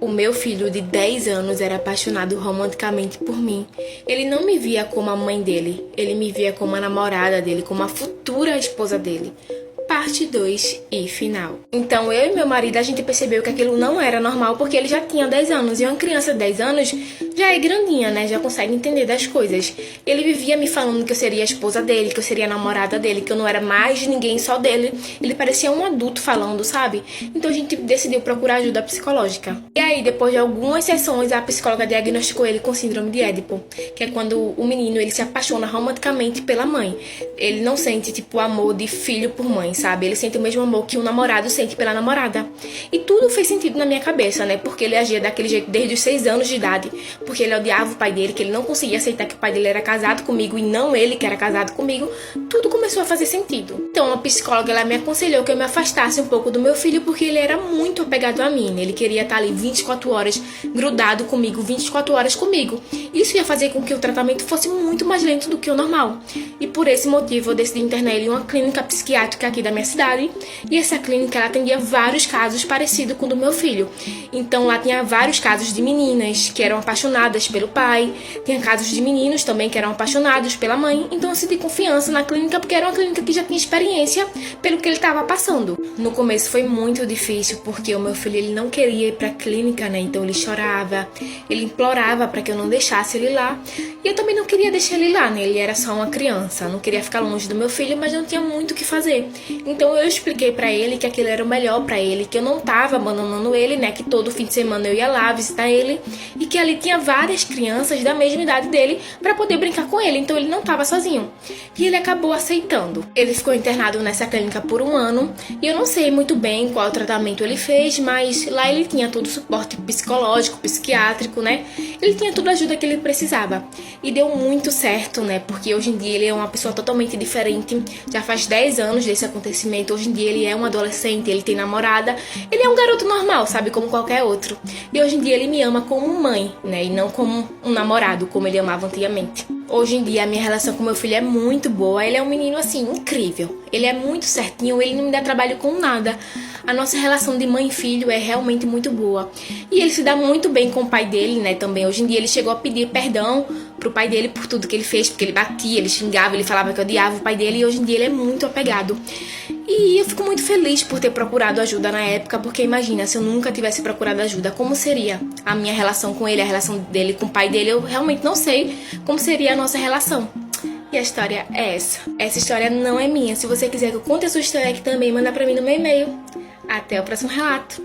O meu filho de 10 anos era apaixonado romanticamente por mim. Ele não me via como a mãe dele, ele me via como a namorada dele, como a futura esposa dele. Parte 2 e final. Então eu e meu marido, a gente percebeu que aquilo não era normal porque ele já tinha 10 anos. E uma criança de 10 anos já é grandinha, né? Já consegue entender das coisas. Ele vivia me falando que eu seria a esposa dele, que eu seria a namorada dele, que eu não era mais ninguém, só dele. Ele parecia um adulto falando, sabe? Então a gente decidiu procurar ajuda psicológica. E aí, depois de algumas sessões, a psicóloga diagnosticou ele com síndrome de Édipo, que é quando o menino ele se apaixona romanticamente pela mãe. Ele não sente, tipo, amor de filho por mãe, sabe? Ele sente o mesmo amor que um namorado sente pela namorada. E tudo fez sentido na minha cabeça, né? Porque ele agia daquele jeito desde os 6 anos de idade. Porque ele odiava o pai dele, que ele não conseguia aceitar que o pai dele era casado comigo e não ele que era casado comigo. Tudo começou a fazer sentido. Então a psicóloga, ela me aconselhou que eu me afastasse um pouco do meu filho, porque ele era muito apegado a mim, né? Ele queria estar ali 24 horas grudado comigo, 24 horas comigo. Isso ia fazer com que o tratamento fosse muito mais lento do que o normal. E por esse motivo eu decidi internar ele em uma clínica psiquiátrica aqui da minha cidade. E essa clínica, ela atendia vários casos parecidos com o do meu filho. Então lá tinha vários casos de meninas que eram apaixonadas pelo pai, tinha casos de meninos também que eram apaixonados pela mãe. Então eu senti confiança na clínica porque era uma clínica que já tinha experiência pelo que ele estava passando. No começo foi muito difícil porque o meu filho ele não queria ir pra clínica, né? Então ele chorava, ele implorava para que eu não deixasse ele lá. E eu também não queria deixar ele lá, né? Ele era só uma criança, não queria ficar longe do meu filho, mas não tinha muito o que fazer. Então eu expliquei pra ele que aquilo era o melhor pra ele, que eu não tava abandonando ele, né? Que todo fim de semana eu ia lá visitar ele e que ali tinha várias crianças da mesma idade dele pra poder brincar com ele, então ele não tava sozinho. E ele acabou aceitando. Ele ficou internado nessa clínica por 1 ano e eu não sei muito bem qual tratamento ele fez, mas lá ele tinha todo o suporte psicológico, psiquiátrico, né? Ele tinha toda a ajuda que ele precisava. E deu muito certo, né? Porque hoje em dia ele é uma pessoa totalmente diferente. Já faz 10 anos desse acontecimento. Hoje em dia ele é um adolescente, ele tem namorada. Ele é um garoto normal, sabe? Como qualquer outro. E hoje em dia ele me ama como mãe, né? E não como um namorado, como ele amava antigamente. Hoje em dia a minha relação com meu filho é muito boa. Ele é um menino, assim, incrível. Ele é muito certinho, ele não me dá trabalho com nada. A nossa relação de mãe e filho é realmente muito boa. E ele se dá muito bem com o pai dele, né, também. Hoje em dia ele chegou a pedir perdão pro pai dele por tudo que ele fez, porque ele batia, ele xingava, ele falava que odiava o pai dele. E hoje em dia ele é muito apegado. E eu fico muito feliz por ter procurado ajuda na época, porque imagina, se eu nunca tivesse procurado ajuda, como seria a minha relação com ele, a relação dele com o pai dele? Eu realmente não sei como seria a nossa relação. E a história é essa. Essa história não é minha. Se você quiser que eu conte a sua história aqui também, manda pra mim no meu e-mail. Até o próximo relato.